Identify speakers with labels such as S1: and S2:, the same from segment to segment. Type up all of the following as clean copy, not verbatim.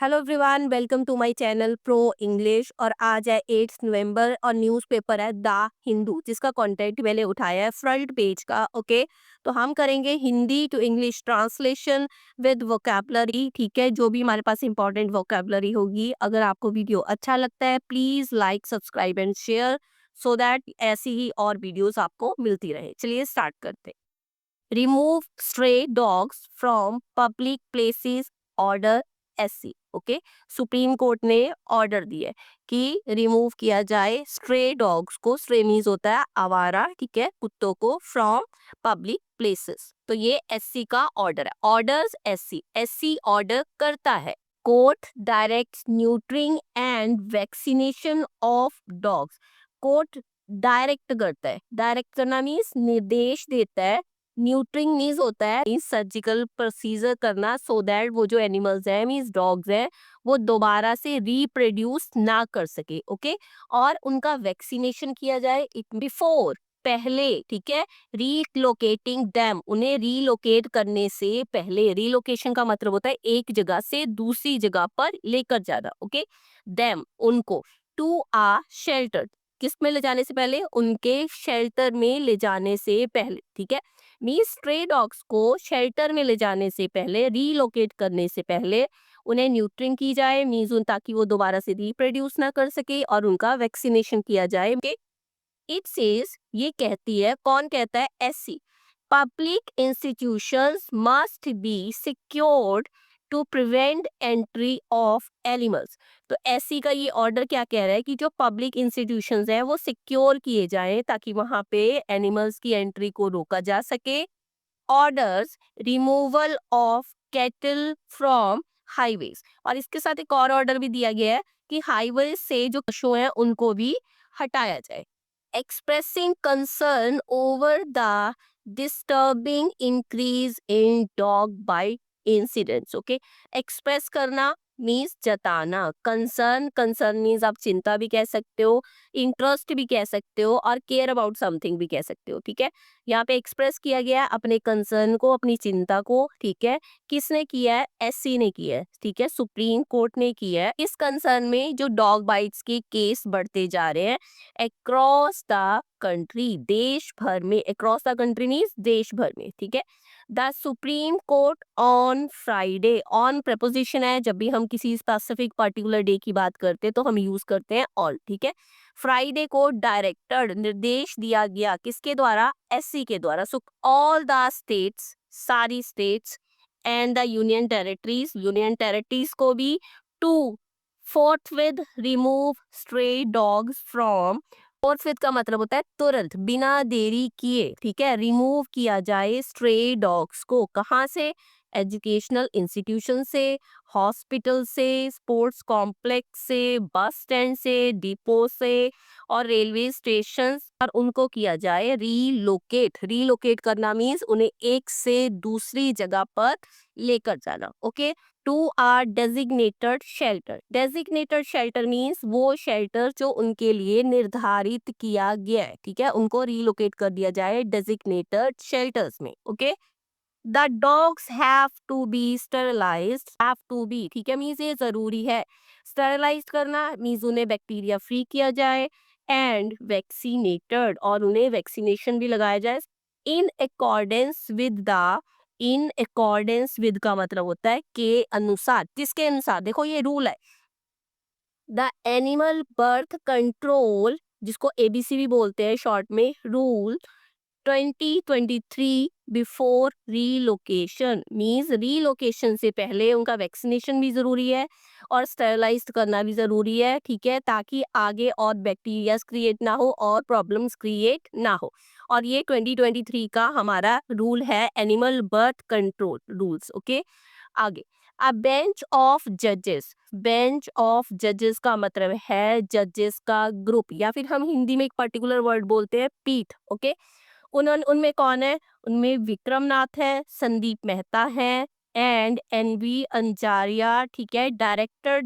S1: Hello everyone, welcome to my channel pro English. और आज है 8 नवंबर और न्यूज़पेपर है द हिंदू, जिसका कंटेंट मैंने उठाया है फ्रंट पेज का। ओके, तो हम करेंगे Hindi to English translation with vocabulary. ठीक है, जो भी हमारे पास इंपॉर्टेंट वोकैबुलरी होगी। अगर आपको वीडियो अच्छा लगता है please like, subscribe and share so that ऐसी ही और वीडियोस आपको मिलती रहे। चलिए स्टार्ट करते हैं। Remove stray dogs from public places, order SC. Okay, supreme court ने ऑर्डर दिया है कि रिमूव किया जाए स्ट्रे डॉग्स को। स्ट्रे मीन्स होता है आवारा, ठीक है, कुत्तों को, फ्रॉम पब्लिक प्लेसेस। तो ये एससी का ऑर्डर है। ऑर्डर्स एससी, एससी ऑर्डर करता है। Court directs neutering and vaccination of dogs. Court direct करता है, डायरेक्ट करना मीन्स निर्देश देता है। न्यूट्रिंग मीन्स होता है सर्जिकल प्रोसीजर करना, सो दैट वो जो एनिमल्स हैं मीन्स डॉग्स हैं वो दोबारा से रिप्रोड्यूस ना कर सके। ओके, और उनका वैक्सीनेशन किया जाए बिफोर, पहले, ठीक है, रीलोकेटिंग दैम, उन्हें रीलोकेट करने से पहले। रीलोकेशन का मतलब होता है एक जगह से दूसरी जगह पर लेकर जाना। ओके, दैम, उनको, टू आ शेल्टर, किस में ले जाने से पहले, उनके शेल्टर में ले जाने से पहले। ठीक है, मीन्स स्ट्रे डॉग्स को शेल्टर में ले जाने से पहले, रीलोकेट करने से पहले उन्हें न्यूट्रिंग की जाए, मीन्स ताकि वो दोबारा से रिप्रोड्यूस ना कर सके, और उनका वैक्सीनेशन किया जाए। इट सेज, ये कहती है, कौन कहता है, SC, public institutions must be secured to prevent entry of animals. तो एससी का ये ऑर्डर क्या कह रहा है कि जो पब्लिक इंस्टीट्यूशंस हैं वो सिक्योर किए जाएं ताकि वहां पे एनिमल्स की एंट्री को रोका जा सके। Orders removal of cattle from highways, और इसके साथ एक और ऑर्डर भी दिया गया है कि हाईवे से जो पशु हैं उनको भी हटाया जाए। Expressing concern over the disturbing increase in dog bite incidents. Okay, express करना मीन्स जताना, कंसर्न, कंसर्न मीन्स आप चिंता भी कह सकते हो, इंटरेस्ट भी कह सकते हो, और केयर अबाउट समथिंग भी कह सकते हो। ठीक है, यहाँ पे एक्सप्रेस किया गया है अपने कंसर्न को, अपनी चिंता को। ठीक है, किसने किया है, एससी ने किया है। ठीक है, सुप्रीम कोर्ट ने किया है। इस कंसर्न में जो डॉग बाइट्स के केस बढ़ते जा रहे हैं अक्रॉस द कंट्री, देश भर में, अक्रॉस द कंट्री मीन्स देश भर में। ठीक है, the supreme court on Friday, on preposition है, जब भी हम किसी स्पेसिफिक पर्टिकुलर डे की बात करते हैं तो हम यूज करते हैं ऑल। ठीक है, फ्राइडे को डायरेक्टेड, निर्देश दिया गया, किसके द्वारा, एससी के द्वारा। सो ऑल द स्टेट्स, सारी states, and the union territories, union territories को भी, to forthwith remove stray dogs from, forthwith का मतलब होता है तुरंत, बिना देरी किए। ठीक है, रिमूव किया जाए स्ट्रे डॉग्स को, कहाँ से, एजुकेशनल इंस्टीट्यूशन से, हॉस्पिटल से, स्पोर्ट्स कॉम्प्लेक्स से, बस स्टैंड से, डिपो से, और रेलवे स्टेशन, और उनको किया जाए रीलोकेट। रीलोकेट करना मीन्स उन्हें एक से दूसरी जगह पर लेकर जाना। Okay, to are designated shelter. Designated shelter means वो शेल्टर जो उनके लिए निर्धारित किया गया है। ठीक है, उनको रीलोकेट कर दिया जाए डेजिग्नेटेड शेल्टर्स में। Okay, the dogs have to be sterilized, have to be, ठीक है, मीन्स ये जरूरी है। स्टरलाइज करना मीन्स उन्हें बैक्टीरिया फ्री किया जाए, एंड वैक्सीनेटेड, और उन्हें वैक्सीनेशन भी लगाया जाए, in accordance with the, in accordance with का मतलब होता है के अनुसार, किसके अनुसार, देखो ये रूल है, द एनिमल बर्थ कंट्रोल, जिसको एबीसी भी बोलते हैं शॉर्ट में, rule 2023 before relocation, means relocation से पहले उनका वैक्सीनेशन भी जरूरी है और स्टेरलाइज करना भी जरूरी है। ठीक है, ताकि आगे और बैक्टीरिया क्रिएट ना हो और प्रॉब्लम्स क्रिएट ना हो। और ये 2023 का हमारा रूल है, animal birth control rules. Okay, आगे, अ बेंच ऑफ जजेस, बेंच ऑफ जजेस का मतलब है जजेस का ग्रुप, या फिर हम हिंदी में एक पर्टिकुलर वर्ड बोलते हैं पीठ। ओके, उन्होंने, उनमें कौन है, उनमें विक्रम नाथ है, संदीप मेहता है, एंड एनवी अंजारिया। ठीक है, डायरेक्टर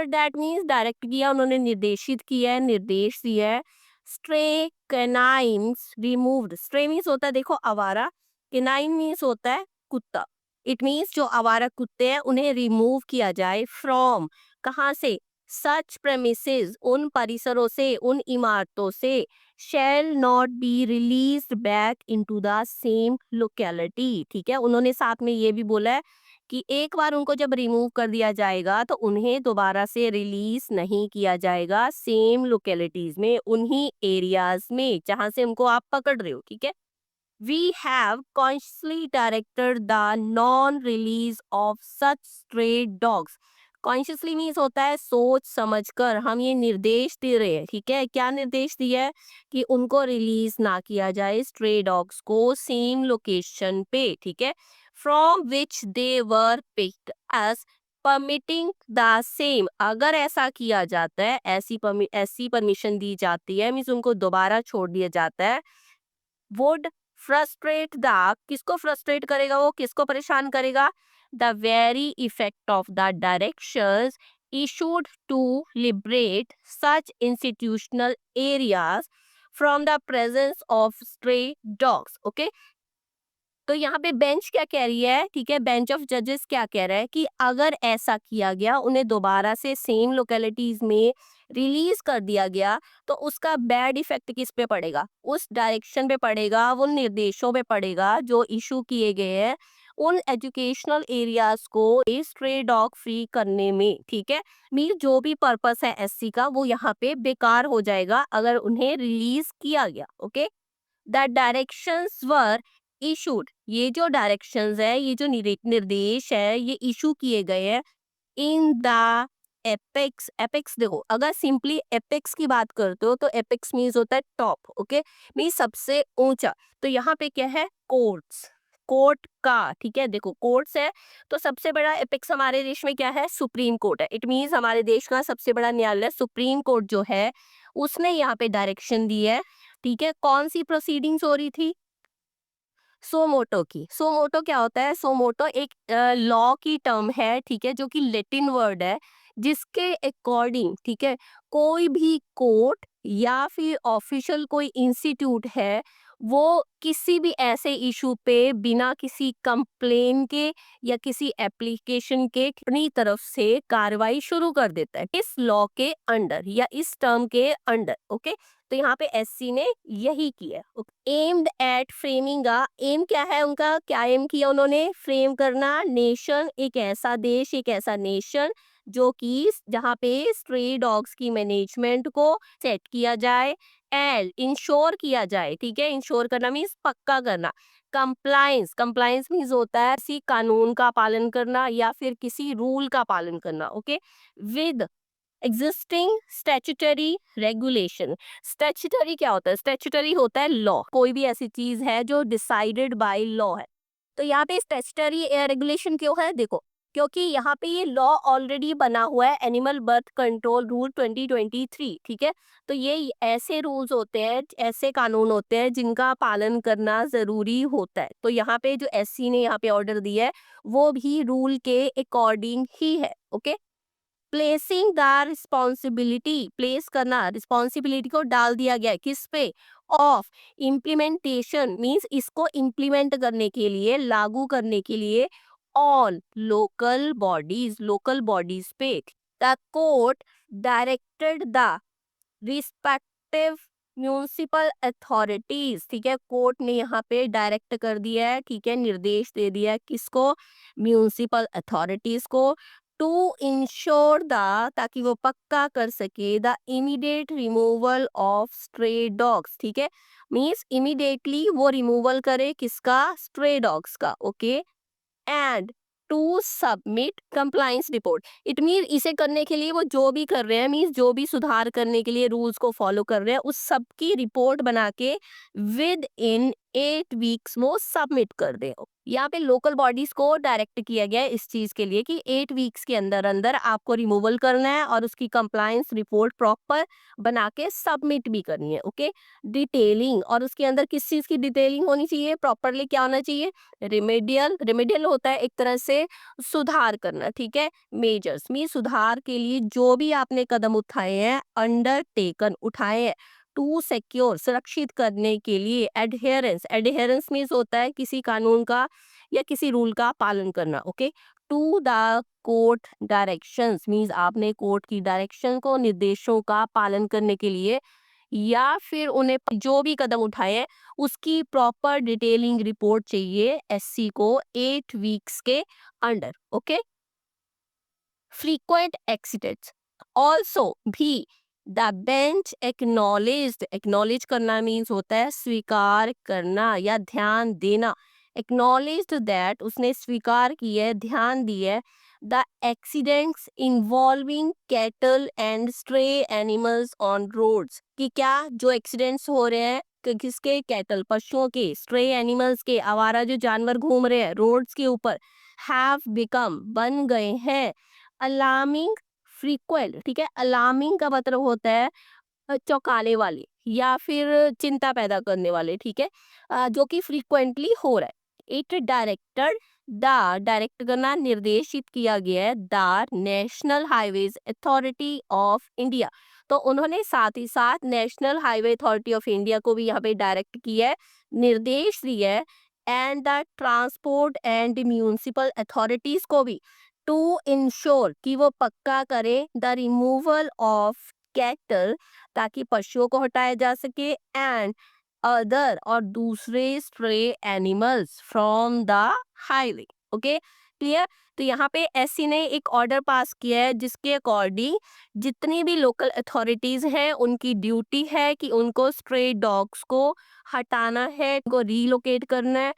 S1: दैट मीन्स डायरेक्ट किया, उन्होंने निर्देशित किया है, निर्देश दिया है। Stray canines removed, stray means होता है देखो आवारा, कैनाइन मीन्स होता है कुत्ता। इट मीन्स जो आवारा कुत्ते हैं उन्हें रिमूव किया जाए फ्रॉम, कहाँ से, सच प्रेमिसेस, उन परिसरों से, उन इमारतों से, shall not be released back into the same locality. ठीक है, उन्होंने साथ में ये भी बोला है कि एक बार उनको जब रिमूव कर दिया जाएगा तो उन्हें दोबारा से रिलीज नहीं किया जाएगा सेम लोकेलिटीज में, उन्हीं एरियाज में जहां से उनको आप पकड़ रहे हो। ठीक है, we have consciously directed the non-release of such stray dogs. Consciously means होता है सोच समझकर हम ये निर्देश दे रहे हैं। ठीक है, क्या निर्देश दिया है कि उनको रिलीज ना किया जाए स्ट्रे डॉग्स को सेम लोकेशन पे। ठीक है, from which they were picked as permitting the same. अगर ऐसा किया जाता है, ऐसी परमिशन दी जाती है, मीन्स उनको दोबारा छोड़ दिया जाता है, वुड फ्रस्ट्रेट द, किसको फ्रस्ट्रेट करेगा, वो किसको परेशान करेगा, the very effect of the directions issued to liberate such institutional areas from the presence of stray dogs. Okay, तो यहाँ पे बेंच क्या कह रही है, ठीक है, बेंच ऑफ जजेस क्या कह रहा है कि अगर ऐसा किया गया, उन्हें दोबारा से सेम लोकेलिटीज में रिलीज कर दिया गया, तो उसका बैड इफेक्ट किस पे पड़ेगा, उस डायरेक्शन पे पड़ेगा, उन निर्देशों पे पड़ेगा जो इशू किए गए हैं उन एजुकेशनल एरियाज को स्ट्रे डॉग फ्री करने में। ठीक है, मीन जो भी पर्पस है एससी का वो यहाँ पे बेकार हो जाएगा अगर उन्हें रिलीज किया गया। Okay, the directions were issued, ये जो डायरेक्शंस है, ये जो निर्देश है, ये इशू किए गए हैं इन द एपेक्स। एपेक्स देखो, अगर सिंपली एपेक्स की बात करते हो तो एपेक्स मीन्स होता है टॉप। ओके, मीन्स सबसे ऊंचा। तो यहाँ पे क्या है, कोर्ट्स, कोर्ट का। ठीक है, देखो कोर्ट्स है तो सबसे बड़ा एपेक्स हमारे देश में क्या है, सुप्रीम कोर्ट है। इट मीन्स हमारे देश का सबसे बड़ा न्यायालय सुप्रीम कोर्ट जो है उसने यहाँ पे डायरेक्शन दी है। ठीक है, कौन सी प्रोसीडिंग्स हो रही थी, सोमोटो की। सोमोटो क्या होता है, सोमोटो एक लॉ की टर्म है, ठीक है, जो कि लैटिन वर्ड है, जिसके अकॉर्डिंग, ठीक है, कोई भी कोर्ट या फिर ऑफिशियल कोई इंस्टीट्यूट है, वो किसी भी ऐसे इशू पे बिना किसी कंप्लेन के या किसी एप्लीकेशन के अपनी तरफ से कार्रवाई शुरू कर देता है इस लॉ के अंडर या इस टर्म के अंडर। ओके, तो यहाँ पे एससी ने यही किया। एम्ड एट फ्रेमिंग, एम क्या है उनका, क्या एम किया उन्होंने, फ्रेम करना नेशन, एक ऐसा देश, एक ऐसा नेशन जो कि जहाँ पे स्ट्रे डॉग्स की मैनेजमेंट को सेट किया जाए एंड इंश्योर किया जाए। ठीक है, इंश्योर करना मीन्स पक्का करना, कंप्लायंस, कंप्लायंस मीन्स होता है किसी कानून का पालन करना या फिर किसी रूल का पालन करना। Okay, with existing statutory regulation. Statutory क्या होता है, स्टैट्यूटरी होता है लॉ, कोई भी ऐसी चीज है जो डिसाइडेड बाय लॉ है। तो यहाँ पे स्टैट्यूटरी रेगुलेशन क्यों है, देखो क्योंकि यहाँ पे ये लॉ ऑलरेडी बना हुआ है, एनिमल बर्थ कंट्रोल रूल 2023। ठीक है, तो ये ऐसे रूल्स होते हैं, ऐसे कानून होते हैं जिनका पालन करना जरूरी होता है। तो यहाँ पे जो एससी ने यहाँ पे ऑर्डर दिया है वो भी रूल के अकॉर्डिंग ही है। Okay, placing the responsibility, place करना, रिस्पॉन्सिबिलिटी को डाल दिया गया है किस पे, ऑफ इम्प्लीमेंटेशन मीन्स इसको इम्प्लीमेंट करने के लिए, लागू करने के लिए on local bodies, local bodies पे। The court directed the respective municipal authorities, ठीक है, कोर्ट ने यहाँ पे डायरेक्ट कर दिया है, ठीक है, निर्देश दे दिया है किसको, म्यूनिसिपल अथॉरिटीज को, टू इंश्योर द, ताकि वो पक्का कर सके, the immediate removal of stray dogs. ठीक है, मीन्स इमीडिएटली वो रिमूवल करे किसका, स्ट्रे डॉग्स का। Okay, and to submit compliance report. It mean इसे करने के लिए वो जो भी कर रहे हैं, मीन्स जो भी सुधार करने के लिए रूल्स को फॉलो कर रहे हैं, उस सब की रिपोर्ट बना के विद इन 8 वीक्स वो सबमिट कर दे। यहाँ पे लोकल बॉडीज को डायरेक्ट किया गया है इस चीज के लिए कि 8 वीक्स के अंदर अंदर आपको रिमूवल करना है और उसकी कंप्लायंस रिपोर्ट प्रॉपर बना के सबमिट भी करनी है। ओके, डिटेलिंग, और उसके अंदर किस चीज की डिटेलिंग होनी चाहिए, प्रॉपरली क्या होना चाहिए, रिमेडियल, रिमेडियल होता है एक तरह से सुधार करना। ठीक है, मेजर्स में सुधार के लिए जो भी आपने कदम उठाए हैं, अंडरटेकन उठाए हैं, टू सिक्योर सुरक्षित करने के लिए एडहेरेंस एडहेरेंस मीन्स होता है किसी कानून का या किसी रूल का पालन करना, okay. To the court directions means आपने कोर्ट की डायरेक्शन को निर्देशों का पालन करने के लिए या फिर उन्हें जो भी कदम उठाए हैं उसकी प्रॉपर डिटेलिंग रिपोर्ट चाहिए एससी को 8 वीक्स के under, okay. frequent accidents also भी द बेंच एक्नॉलेज्ड एक्नॉलेज करना मीन्स होता है स्वीकार करना या ध्यान देना। एक्नॉलेज्ड दैट उसने स्वीकार किया है, ध्यान दिया है the accidents involving cattle and stray animals on roads कि क्या जो एक्सीडेंट्स हो रहे हैं किसके, कैटल पशुओं के, स्ट्रे एनिमल्स के, आवारा जो जानवर घूम रहे हैं रोड्स के ऊपर, हैव बिकम बन गए हैं अलार्मिंग फ्रीक्वेंट, ठीक है। अलार्मिंग का मतलब होता है चौंकाने वाले या फिर चिंता पैदा करने वाले, ठीक है। जो कि फ्रीक्वेंटली हो रहा है। इट डायरेक्टेड द डायरेक्ट करना निर्देशित किया गया है the national highways authority of India. तो उन्होंने साथ ही साथ national highway authority of India को भी यहाँ पे डायरेक्ट किया है, निर्देश दिया है, and the transport and municipal authorities को भी टू इंश्योर कि वो पक्का करे द रिमूवल ऑफ कैटल ताकि पशुओं को हटाया जा सके एंड अदर और दूसरे stray animals from the highway, okay clear. तो यहाँ पे एससी ने एक ऑर्डर पास किया है जिसके अकॉर्डिंग जितनी भी लोकल अथॉरिटीज हैं उनकी ड्यूटी है कि उनको स्ट्रे डॉग्स को हटाना है, उनको रीलोकेट करना है,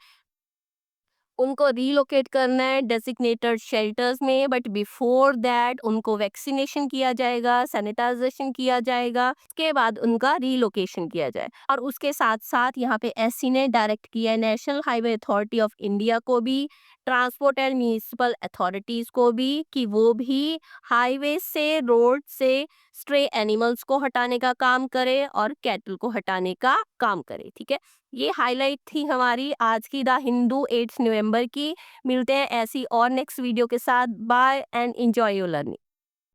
S1: उनको रीलोकेट करना है डेसिग्नेटेड शेल्टर्स में, बट बिफोर दैट उनको वैक्सीनेशन किया जाएगा, सैनिटाइजेशन किया जाएगा, उसके बाद उनका रीलोकेशन किया जाए। और उसके साथ साथ यहाँ पे एससी ने डायरेक्ट किया है national highway authority of India को भी, ट्रांसपोर्ट एंड म्यूनिसिपल अथॉरिटीज को भी कि वो भी हाईवे से, रोड से स्ट्रे एनिमल्स को हटाने का काम करे और कैटल को हटाने का काम करे, ठीक है। ये हाईलाइट थी हमारी आज की द हिंदू 8 नवंबर की। मिलते हैं ऐसी और नेक्स्ट वीडियो के साथ। Bye and enjoy your learning.